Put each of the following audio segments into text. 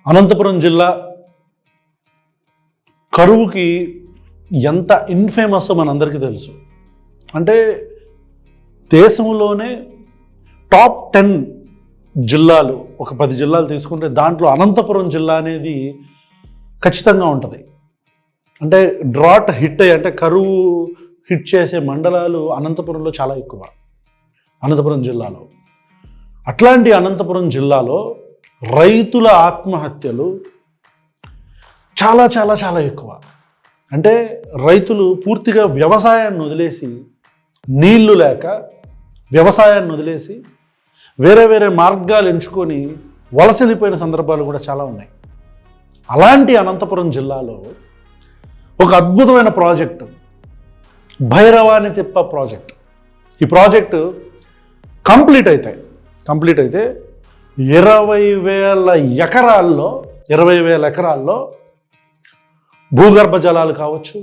అనంతపురం జిల్లా కరువుకి ఎంత ఇన్ఫేమస్ మనందరికీ తెలుసు. అంటే దేశంలోనే టాప్ 10 జిల్లాలు, ఒక 10 జిల్లాలు తీసుకుంటే దాంట్లో అనంతపురం జిల్లా అనేది ఖచ్చితంగా ఉంటుంది. అంటే డ్రాట్ హిట్ అయ్యి, అంటే కరువు హిట్ చేసే మండలాలు అనంతపురంలో చాలా ఎక్కువ, అనంతపురం జిల్లాలో. అట్లాంటి అనంతపురం జిల్లాలో రైతుల ఆత్మహత్యలు చాలా చాలా చాలా ఎక్కువ. అంటే రైతులు పూర్తిగా వ్యవసాయాన్ని వదిలేసి, నీళ్లు లేక వ్యవసాయాన్ని వదిలేసి వేరే వేరే మార్గాలు ఎంచుకొని వలసెళ్ళిపోయిన సందర్భాలు కూడా చాలా ఉన్నాయి. అలాంటి అనంతపురం జిల్లాలో ఒక అద్భుతమైన ప్రాజెక్టు భైరవాని తిప్ప ప్రాజెక్ట్. ఈ ప్రాజెక్టు కంప్లీట్ అయితే 20,000 ఎకరాల్లో భూగర్భ జలాలు కావచ్చు,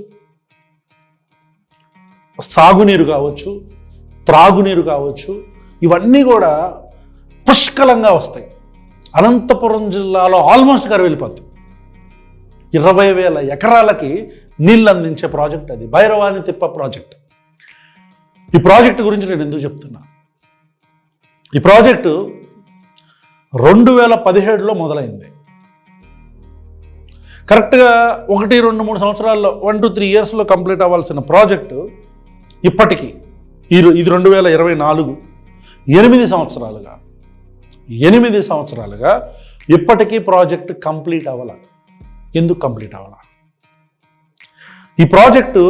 సాగునీరు కావచ్చు, త్రాగునీరు కావచ్చు, ఇవన్నీ కూడా పుష్కలంగా వస్తాయి. అనంతపురం జిల్లాలో ఆల్మోస్ట్ కరువు వెళ్ళిపోతుంది. 20,000 ఎకరాలకి నీళ్ళు అందించే ప్రాజెక్ట్ అది భైరవాని తిప్ప ప్రాజెక్ట్. ఈ ప్రాజెక్టు గురించి నేను ఎందుకు చెప్తున్నా? ఈ ప్రాజెక్టు 2017లో మొదలైంది. కరెక్ట్గా 1, 2, 3 సంవత్సరాల్లో 1 to 3 ఇయర్స్లో కంప్లీట్ అవ్వాల్సిన ప్రాజెక్టు ఇప్పటికీ ఇది 2024, 8 సంవత్సరాలుగా ఇప్పటికీ ప్రాజెక్టు కంప్లీట్ అవ్వాల. ఎందుకు కంప్లీట్ అవ్వాల? ఈ ప్రాజెక్టు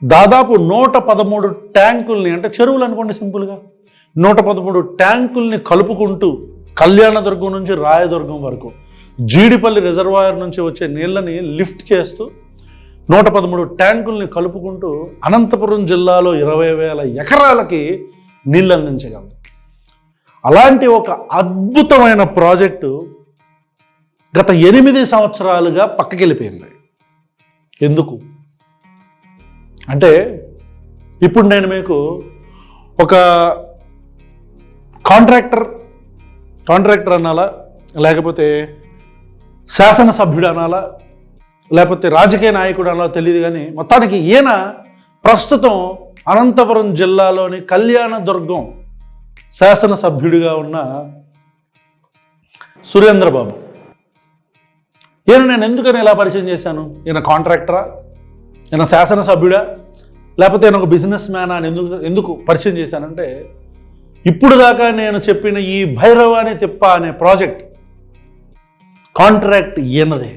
దాదాపు 113 ట్యాంకుల్ని, అంటే చెరువులు అనుకోండి సింపుల్గా, 113 ట్యాంకుల్ని కలుపుకుంటూ కళ్యాణదుర్గం నుంచి రాయదుర్గం వరకు, జీడిపల్లి రిజర్వాయర్ నుంచి వచ్చే నీళ్ళని లిఫ్ట్ చేస్తూ 113 ట్యాంకుల్ని కలుపుకుంటూ అనంతపురం జిల్లాలో 20,000 ఎకరాలకి నీళ్ళు అందించగలదు. అలాంటి ఒక అద్భుతమైన ప్రాజెక్టు గత 8 సంవత్సరాలుగా పక్కకి వెళ్ళిపోయింది. ఎందుకు అంటే, ఇప్పుడు నేను మీకు ఒక కాంట్రాక్టర్ అనాలా, లేకపోతే శాసనసభ్యుడు అనాలా, లేకపోతే రాజకీయ నాయకుడు అనాలో తెలియదు, కానీ మొత్తానికి ఈయన ప్రస్తుతం అనంతపురం జిల్లాలోని కళ్యాణదుర్గం శాసనసభ్యుడిగా ఉన్న సురేంద్రబాబు. ఈయన నేను ఎందుకని ఇలా పరిచయం చేశాను? ఈయన కాంట్రాక్టరా, ఈయన శాసనసభ్యుడా, లేకపోతే ఈయన ఒక బిజినెస్ మ్యానా అని ఎందుకు పరిచయం చేశానంటే, ఇప్పుడు దాకా నేను చెప్పిన ఈ భైరవాని తిప్ప అనే ప్రాజెక్ట్ కాంట్రాక్ట్ ఈయనదే.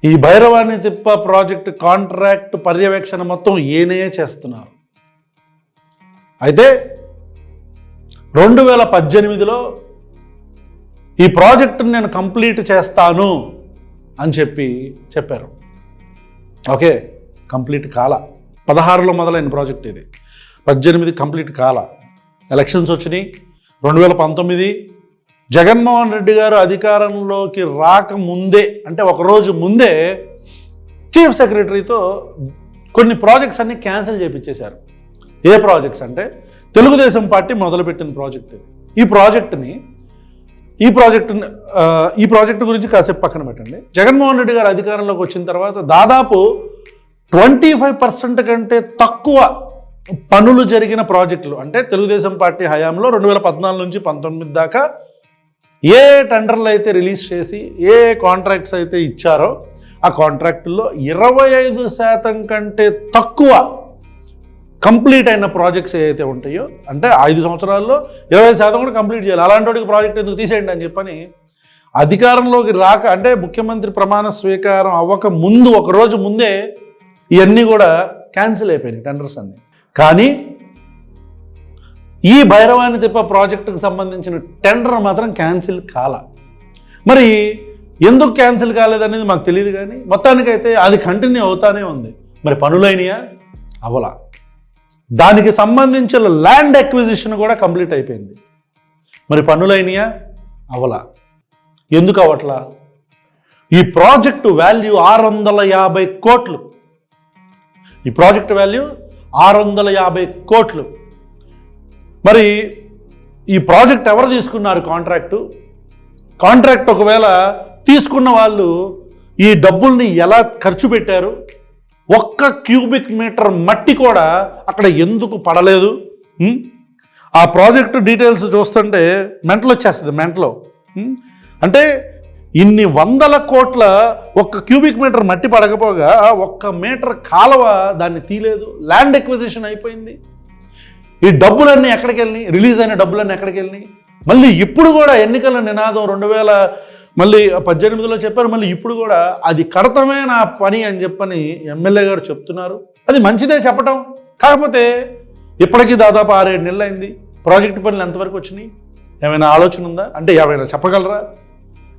ఈ భైరవాని తిప్ప ప్రాజెక్ట్ కాంట్రాక్ట్ పర్యవేక్షణ మొత్తం ఈయనే చేస్తున్నారు. అయితే 2018లో ఈ ప్రాజెక్టును నేను కంప్లీట్ చేస్తాను అని చెప్పారు. ఓకే, కంప్లీట్ కాల. 16లో మొదలైన ప్రాజెక్ట్ ఇది, 18 కంప్లీట్ కాల. ఎలక్షన్స్ వచ్చినాయి. 2019 జగన్మోహన్ రెడ్డి గారు అధికారంలోకి రాకముందే, అంటే ఒకరోజు ముందే చీఫ్ సెక్రటరీతో కొన్ని ప్రాజెక్ట్స్ అన్ని క్యాన్సిల్ చేయించేశారు. ఏ ప్రాజెక్ట్స్ అంటే, తెలుగుదేశం పార్టీ మొదలుపెట్టిన ప్రాజెక్ట్. ఈ ప్రాజెక్టు గురించి కాసేపు పక్కన పెట్టండి. జగన్మోహన్ రెడ్డి గారు అధికారంలోకి వచ్చిన తర్వాత దాదాపు 25% కంటే తక్కువ పనులు జరిగిన ప్రాజెక్టులు, అంటే తెలుగుదేశం పార్టీ హయాంలో 2014 నుంచి 19 దాకా ఏ టెండర్లు అయితే రిలీజ్ చేసి ఏ కాంట్రాక్ట్స్ అయితే ఇచ్చారో ఆ కాంట్రాక్టుల్లో 25% కంటే తక్కువ కంప్లీట్ అయిన ప్రాజెక్ట్స్ ఏవైతే ఉంటాయో, అంటే 5 సంవత్సరాల్లో 25% కూడా కంప్లీట్ చేయాలి. అలాంటి వాటికి ప్రాజెక్ట్ ఎందుకు తీసేయండి అని చెప్పని అధికారంలోకి రాక, అంటే ముఖ్యమంత్రి ప్రమాణ స్వీకారం అవ్వక ముందు, ఒకరోజు ముందే ఇవన్నీ కూడా క్యాన్సిల్ అయిపోయినాయి టెండర్స్ అన్నీ. కానీ ఈ భైరవాని తిప్ప ప్రాజెక్టుకు సంబంధించిన టెండర్ మాత్రం క్యాన్సిల్ కాల. మరి ఎందుకు క్యాన్సిల్ కాలేదనేది మాకు తెలియదు, కానీ మొత్తానికైతే అది కంటిన్యూ అవుతానే ఉంది. మరి పనులైనయా? అవలా. దానికి సంబంధించిన ల్యాండ్ ఎక్విజిషన్ కూడా కంప్లీట్ అయిపోయింది. మరి పనులైనయా? అవలా. ఎందుకు అవట్లా? ఈ ప్రాజెక్టు వాల్యూ 650 కోట్లు. ఈ ప్రాజెక్టు వాల్యూ 650 కోట్లు. మరి ఈ ప్రాజెక్ట్ ఎవరు తీసుకున్నారు కాంట్రాక్ట్ ఒకవేళ తీసుకున్న వాళ్ళు ఈ డబ్బుల్ని ఎలా ఖర్చు పెట్టారు, ఒక్క క్యూబిక్ మీటర్ మట్టి కూడా అక్కడ ఎందుకు పడలేదు? ఆ ప్రాజెక్టు డీటెయిల్స్ చూస్తుంటే మెంటలు వచ్చేస్తుంది. అంటే ఇన్ని వందల కోట్ల ఒక్క క్యూబిక్ మీటర్ మట్టి పడకపోగా 1 మీటర్ కాలువ దాన్ని తీయలేదు. ల్యాండ్ ఎక్విజిషన్ అయిపోయింది. ఈ డబ్బులన్నీ ఎక్కడికి వెళ్ళినాయి? రిలీజ్ అయిన డబ్బులన్నీ ఎక్కడికి వెళ్ళినాయి? మళ్ళీ ఇప్పుడు కూడా ఎన్నికల నినాదం 2018లో చెప్పారు. మళ్ళీ ఇప్పుడు కూడా అది కడతమే నా పని అని చెప్పని ఎమ్మెల్యే గారు చెప్తున్నారు. అది మంచిదే చెప్పటం. కాకపోతే ఇప్పటికీ దాదాపు 6-7 నెలలు అయింది. ప్రాజెక్టు పనులు ఎంతవరకు వచ్చినాయి? ఏమైనా ఆలోచన ఉందా? అంటే ఏమైనా చెప్పగలరా?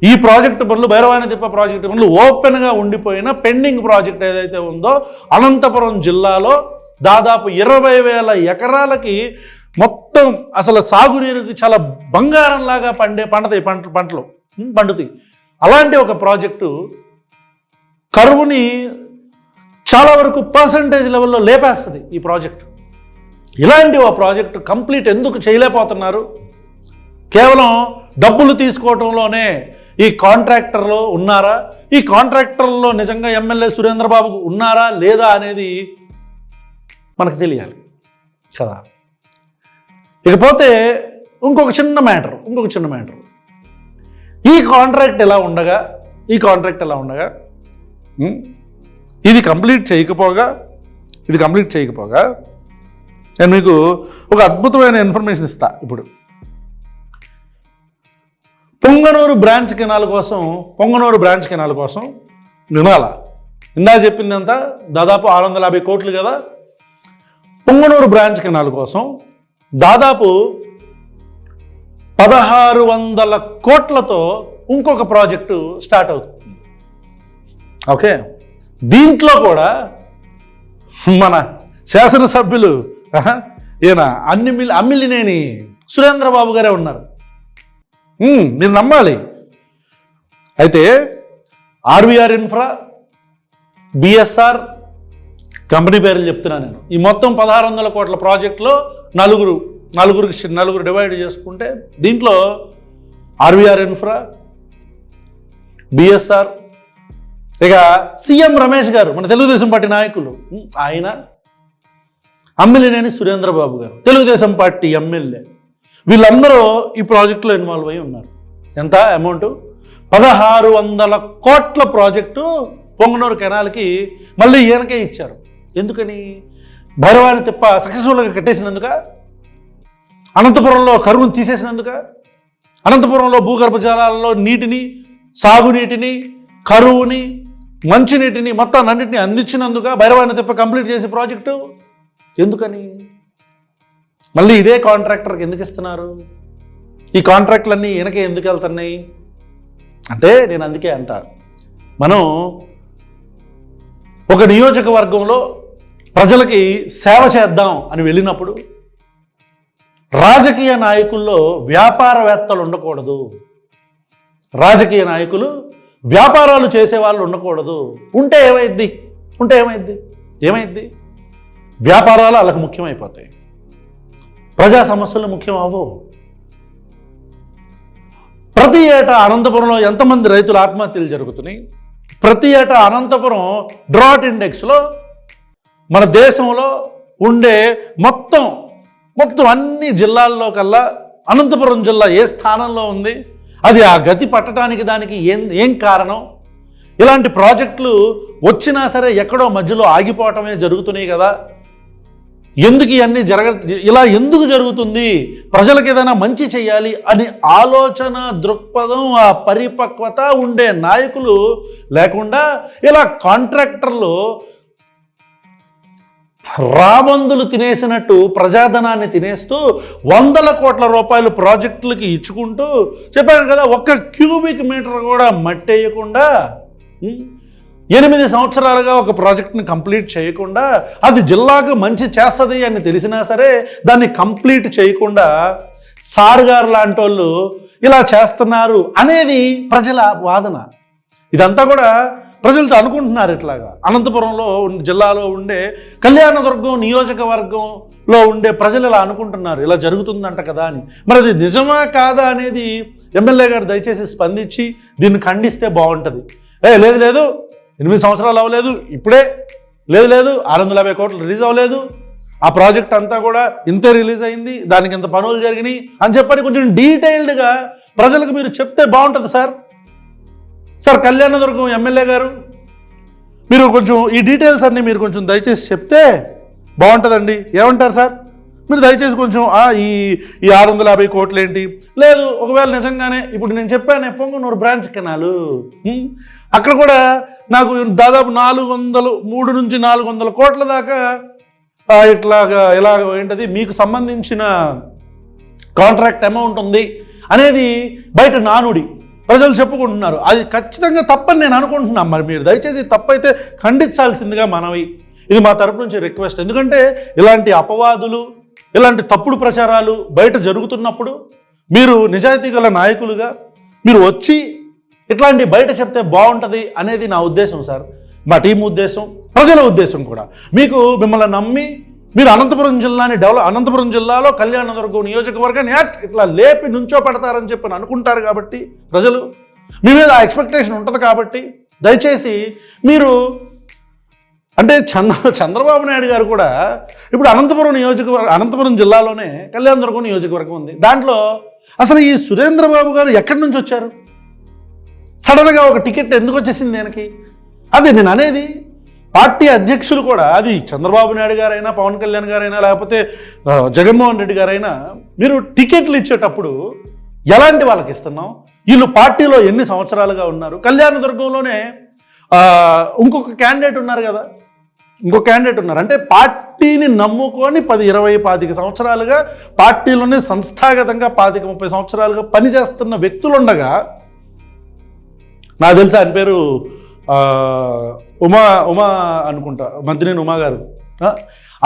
ఈ ప్రాజెక్టు పనులు, భైరవానితిప్ప ప్రాజెక్టు పనులు ఓపెన్గా ఉండిపోయిన పెండింగ్ ప్రాజెక్ట్ ఏదైతే ఉందో అనంతపురం జిల్లాలో దాదాపు 20,000 ఎకరాలకి మొత్తం అసలు సాగునీరుకి చాలా బంగారంలాగా పంటలు పండుతాయి. అలాంటి ఒక ప్రాజెక్టు కరువుని చాలా వరకు పర్సంటేజ్ లెవెల్లో లేపేస్తుంది ఈ ప్రాజెక్టు. ఇలాంటి ఒక ప్రాజెక్టు కంప్లీట్ ఎందుకు చేయలేకపోతున్నారు? కేవలం డబ్బులు తీసుకోవటంలోనే ఈ కాంట్రాక్టర్లు ఉన్నారా? ఈ కాంట్రాక్టర్లో నిజంగా ఎమ్మెల్యే సురేంద్రబాబు ఉన్నారా లేదా అనేది మనకు తెలియాలి కదా. ఇకపోతే ఇంకొక చిన్న మ్యాటర్. ఈ కాంట్రాక్ట్ ఎలా ఉండగా ఇది కంప్లీట్ చేయకపోగా నేను మీకు ఒక అద్భుతమైన ఇన్ఫర్మేషన్ ఇస్తా. ఇప్పుడు పొంగనూరు బ్రాంచ్ కెనాల్ కోసం వినాలా? ఇందా చెప్పిందంతా దాదాపు 650 కోట్లు కదా. పొంగనూరు బ్రాంచ్ కెనాల్ కోసం దాదాపు 1600 కోట్లతో ఇంకొక ప్రాజెక్టు స్టార్ట్ అవుతుంది. ఓకే, దీంట్లో కూడా మన శాసనసభ్యులు ఈయన అమ్మిలినేని సురేంద్రబాబు గారే ఉన్నారు. మీరు నమ్మాలి. అయితే ఆర్వీఆర్ ఇన్ఫ్రా, బిఎస్ఆర్ కంపెనీ పేర్లు చెప్తున్నాను నేను. ఈ మొత్తం 1600 కోట్ల ప్రాజెక్టులో నలుగురు డివైడ్ చేసుకుంటే దీంట్లో ఆర్వీఆర్ ఇన్ఫ్రా, బిఎస్ఆర్, ఇక సీఎం రమేష్ గారు మన తెలుగుదేశం పార్టీ నాయకులు, ఆయన అమ్మిలినేని సురేంద్రబాబు గారు తెలుగుదేశం పార్టీ ఎమ్మెల్యే, వీళ్ళందరూ ఈ ప్రాజెక్టులో ఇన్వాల్వ్ అయి ఉన్నారు. ఎంత అమౌంట్? 1600 కోట్ల ప్రాజెక్టు పొంగనూరు కెనాల్కి మళ్ళీ ఈయనకే ఇచ్చారు. ఎందుకని? భైరవానితిప్ప సక్సెస్ఫుల్గా కట్టేసినందుక, అనంతపురంలో కరువును తీసేసినందుక, అనంతపురంలో భూగర్భ జలాలలో నీటిని, సాగునీటిని, కరువుని, మంచినీటిని మొత్తం అన్నింటినీ అందించినందుక భైరవానితిప్ప కంప్లీట్ చేసే ప్రాజెక్టు. ఎందుకని? మళ్ళీ ఇదే కాంట్రాక్టర్కి ఎందుకు ఇస్తున్నారు? ఈ కాంట్రాక్టులన్నీ ఈయనకే ఎందుకు వెళ్తున్నాయి అంటే నేను అందుకే అంటా, మనం ఒక నియోజకవర్గంలో ప్రజలకి సేవ చేద్దాం అని వెళ్ళినప్పుడు రాజకీయ నాయకుల్లో వ్యాపారవేత్తలు ఉండకూడదు. రాజకీయ నాయకులు వ్యాపారాలు చేసేవాళ్ళు ఉండకూడదు. ఉంటే ఏమైద్ది? వ్యాపారాలు వాళ్ళకు ముఖ్యమైపోతాయి, ప్రజా సమస్యలు ముఖ్యం అవ్వవు. ప్రతి ఏటా అనంతపురంలో ఎంతమంది రైతుల ఆత్మహత్యలు జరుగుతున్నాయి? ప్రతి ఏటా అనంతపురం డ్రాట్ ఇండెక్స్లో మన దేశంలో ఉండే మొత్తం అన్ని జిల్లాల్లో కల్లా అనంతపురం జిల్లా ఏ స్థానంలో ఉంది? అది ఆ గతి పట్టడానికి దానికి ఏం కారణం? ఇలాంటి ప్రాజెక్టులు వచ్చినా సరే ఎక్కడో మధ్యలో ఆగిపోవటమే జరుగుతున్నాయి కదా. ఎందుకు ఇవన్నీ ఇలా ఎందుకు జరుగుతుంది? ప్రజలకు ఏదైనా మంచి చేయాలి అని ఆలోచన దృక్పథం, ఆ పరిపక్వత ఉండే నాయకులు లేకుండా ఇలా కాంట్రాక్టర్లు రాబందులు తినేసినట్టు ప్రజాధనాన్ని తినేస్తూ 100 కోట్ల రూపాయలు ప్రాజెక్టులకి ఇచ్చుకుంటూ, చెప్పాను కదా, 1 క్యూబిక్ మీటర్ కూడా మట్టేయకుండా 8 సంవత్సరాలుగా ఒక ప్రాజెక్ట్ని కంప్లీట్ చేయకుండా, అది జిల్లాకు మంచి చేస్తుంది అని తెలిసినా సరే దాన్ని కంప్లీట్ చేయకుండా సార్ గారు లాంటి వాళ్ళు ఇలా చేస్తున్నారు అనేది ప్రజల వాదన. ఇదంతా కూడా ప్రజలతో అనుకుంటున్నారు ఇట్లాగా. అనంతపురంలో జిల్లాలో ఉండే కళ్యాణదుర్గం నియోజకవర్గంలో ఉండే ప్రజలు ఇలా అనుకుంటున్నారు, ఇలా జరుగుతుందంట కదా అని. మరి అది నిజమా కాదా అనేది ఎమ్మెల్యే గారు దయచేసి స్పందించి దీన్ని ఖండిస్తే బాగుంటుంది. లేదు లేదు 8 సంవత్సరాలు అవ్వలేదు, ఇప్పుడే లేదు 650 కోట్లు రిలీజ్ అవ్వలేదు, ఆ ప్రాజెక్ట్ అంతా కూడా ఇంతే రిలీజ్ అయింది, దానికి ఇంత పనులు జరిగినాయి అని చెప్పని కొంచెం డీటెయిల్డ్గా ప్రజలకు మీరు చెప్తే బాగుంటుంది సార్. కళ్యాణదుర్గం ఎమ్మెల్యే గారు మీరు కొంచెం ఈ డీటెయిల్స్ అన్నీ మీరు కొంచెం దయచేసి చెప్తే బాగుంటుందండి. ఏమంటారు సార్? మీరు దయచేసి కొంచెం ఈ 650 కోట్లు ఏంటి, లేదు ఒకవేళ నిజంగానే ఇప్పుడు నేను చెప్పాను పొంగనూరు బ్రాంచ్ కెనాలు, అక్కడ కూడా నాకు దాదాపు 3 నుంచి 400 కోట్ల దాకా ఇలాగ ఏంటది మీకు సంబంధించిన కాంట్రాక్ట్ అమౌంట్ ఉంది అనేది బయట నానుడి ప్రజలు చెప్పుకుంటున్నారు. అది ఖచ్చితంగా తప్పని నేను అనుకుంటున్నాను. మరి మీరు దయచేసి తప్పైతే ఖండించాల్సిందిగా మనవి. ఇది మా తరపు నుంచి రిక్వెస్ట్. ఎందుకంటే ఇలాంటి అపవాదులు, ఇలాంటి తప్పుడు ప్రచారాలు బయట జరుగుతున్నప్పుడు మీరు నిజాయితీ గల నాయకులుగా మీరు వచ్చి ఇట్లాంటి బయట చెప్తే బాగుంటుంది అనేది నా ఉద్దేశం సార్, మా టీం ఉద్దేశం, ప్రజల ఉద్దేశం కూడా. మిమ్మల్ని నమ్మి మీరు అనంతపురం జిల్లాలో కళ్యాణదుర్గం నియోజకవర్గాన్ని ఇట్లా లేపి నుంచో పెడతారని చెప్పి అనుకుంటారు కాబట్టి ప్రజలు మీ మీద ఆ ఎక్స్పెక్టేషన్ ఉంటుంది కాబట్టి దయచేసి మీరు అంటే చంద్రబాబు నాయుడు గారు కూడా ఇప్పుడు అనంతపురం జిల్లాలోనే కళ్యాణదుర్గం నియోజకవర్గం ఉంది. దాంట్లో అసలు ఈ సురేంద్రబాబు గారు ఎక్కడి నుంచి వచ్చారు? సడన్గా ఒక టికెట్ ఎందుకు వచ్చేసింది ఆయనకి? అదే నేను అనేది. పార్టీ అధ్యక్షులు కూడా, అది చంద్రబాబు నాయుడు గారైనా, పవన్ కళ్యాణ్ గారైనా, లేకపోతే జగన్మోహన్ రెడ్డి గారైనా, మీరు టికెట్లు ఇచ్చేటప్పుడు ఎలాంటి వాళ్ళకి ఇస్తున్నాం? వీళ్ళు పార్టీలో ఎన్ని సంవత్సరాలుగా ఉన్నారు? కళ్యాణదుర్గంలోనే ఇంకొక క్యాండిడేట్ ఉన్నారు కదా, అంటే పార్టీని నమ్ముకొని 10, 20, 25 సంవత్సరాలుగా పార్టీలోనే సంస్థాగతంగా 25, 30 సంవత్సరాలుగా పనిచేస్తున్న వ్యక్తులుండగా, నాకు తెలుసు ఆయన పేరు ఉమా అనుకుంటా, మంత్రిని ఉమా గారు.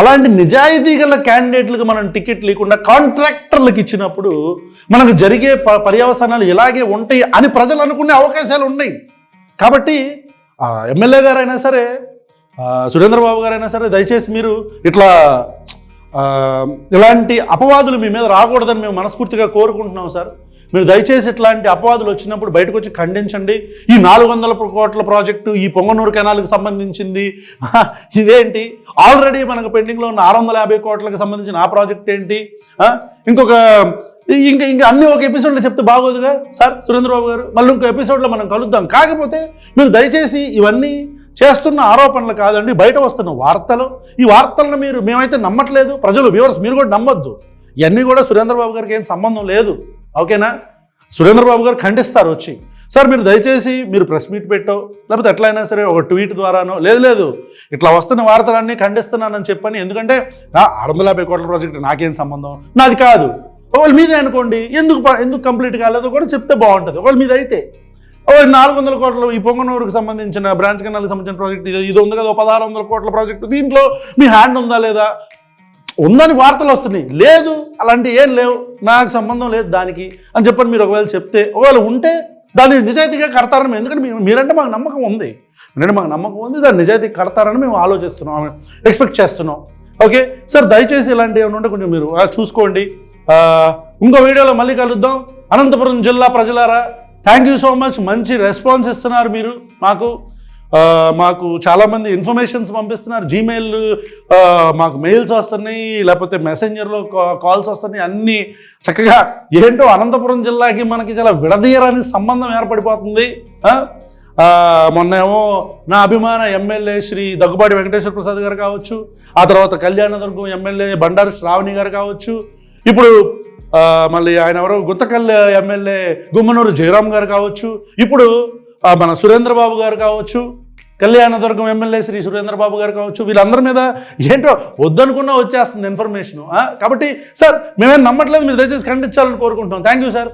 అలాంటి నిజాయితీ గల క్యాండిడేట్లకు మనం టికెట్ లేకుండా కాంట్రాక్టర్లకు ఇచ్చినప్పుడు మనకు జరిగే పర్యవసానాలు ఇలాగే ఉంటాయి అని ప్రజలు అనుకునే అవకాశాలు ఉన్నాయి. కాబట్టి ఎమ్మెల్యే గారైనా సరే, సురేంద్రబాబు గారైనా సరే, దయచేసి మీరు ఇలాంటి అపవాదులు మీ మీద రాకూడదని మేము మనస్ఫూర్తిగా కోరుకుంటున్నాం సార్. మీరు దయచేసి ఇట్లాంటి అపవాదులు వచ్చినప్పుడు బయటకు వచ్చి ఖండించండి. ఈ 400 కోట్ల ప్రాజెక్టు, ఈ పొంగనూరు కెనాల్కి సంబంధించింది ఇదేంటి? ఆల్రెడీ మనకు పెండింగ్లో ఉన్న 650 కోట్లకు సంబంధించిన ఆ ప్రాజెక్ట్ ఏంటి? ఇంకా అన్ని ఒక ఎపిసోడ్లో చెప్తే బాగోదుగా సార్ సురేంద్రబాబు గారు. మళ్ళీ ఇంకో ఎపిసోడ్లో మనం కలుద్దాం. కాకపోతే మీరు దయచేసి ఇవన్నీ చేస్తున్న ఆరోపణలు కాదండి, బయట వస్తున్న వార్తలు. ఈ వార్తలను మేమైతే నమ్మట్లేదు, ప్రజలు వ్యూవర్స్ మీరు కూడా నమ్మొద్దు. ఇవన్నీ కూడా సురేంద్రబాబు గారికి ఏం సంబంధం లేదు, ఓకేనా? సురేంద్రబాబు గారు ఖండిస్తారు వచ్చి. సార్ మీరు దయచేసి మీరు ప్రెస్ మీట్ పెట్టో, లేకపోతే ఎట్లయినా సరే ఒక ట్వీట్ ద్వారానో, లేదు ఇట్లా వస్తున్న వార్తలన్నీ ఖండిస్తున్నానని చెప్పని. ఎందుకంటే 650 కోట్ల ప్రాజెక్టు నాకేం సంబంధం, నాది కాదు. ఒకవేళ మీదే అనుకోండి, ఎందుకు కంప్లీట్ కాలేదో కూడా చెప్తే బాగుంటుంది. ఒకవేళ మీద అయితే 400 కోట్లు ఈ పొంగనూరుకు సంబంధించిన బ్రాంచ్ కెనాల్కి సంబంధించిన ప్రాజెక్ట్ ఇది ఉంది కదా, 1600 కోట్ల ప్రాజెక్టు, దీంట్లో మీ హ్యాండ్ ఉందా లేదా? ఉందని వార్తలు వస్తున్నాయి. లేదు, అలాంటి ఏం లేవు, నాకు సంబంధం లేదు దానికి అని చెప్పని మీరు ఒకవేళ చెప్తే, ఒకవేళ ఉంటే దాన్ని నిజాయితీగా కడతారని, ఎందుకంటే మీరంటే మాకు నమ్మకం ఉంది, దాన్ని నిజాయితీ కడతారని మేము ఆలోచిస్తున్నాం, ఎక్స్పెక్ట్ చేస్తున్నాం. ఓకే సార్, దయచేసి ఇలాంటివి ఏమైనా ఉంటే కొంచెం మీరు చూసుకోండి. ఇంకో వీడియోలో మళ్ళీ కలుద్దాం. అనంతపురం జిల్లా ప్రజలారా, థ్యాంక్ యూ సో మచ్. మంచి రెస్పాన్స్ ఇస్తున్నారు మీరు మాకు చాలామంది ఇన్ఫర్మేషన్స్ పంపిస్తున్నారు. జీమెయిల్ మాకు మెయిల్స్ వస్తున్నాయి, లేకపోతే మెసెంజర్లో కాల్స్ వస్తున్నాయి. అన్నీ చక్కగా ఏంటో అనంతపురం జిల్లాకి మనకి చాలా విడదీయరాని సంబంధం ఏర్పడిపోతుంది. మొన్నేమో నా అభిమాన ఎమ్మెల్యే శ్రీ దగ్గుబాటి వెంకటేశ్వర ప్రసాద్ గారు కావచ్చు, ఆ తర్వాత కళ్యాణదుర్గం ఎమ్మెల్యే బండారు శ్రావణి గారు కావచ్చు, ఇప్పుడు మళ్ళీ ఆయన ఎవరో గుత్తకల్ ఎమ్మెల్యే గుమ్మనూరు జయరాం గారు కావచ్చు, ఇప్పుడు మన సురేంద్రబాబు గారు కావచ్చు, కళ్యాణదుర్గం ఎమ్మెల్యే శ్రీ సురేంద్రబాబు గారు కావచ్చు, వీళ్ళందరి మీద ఏంటో వద్దనుకున్నా వచ్చేస్తుంది ఇన్ఫర్మేషను. కాబట్టి సార్ మేమేం నమ్మట్లేదు, మీరు దయచేసి ఖండించాలని కోరుకుంటున్నాం. Thank you sir.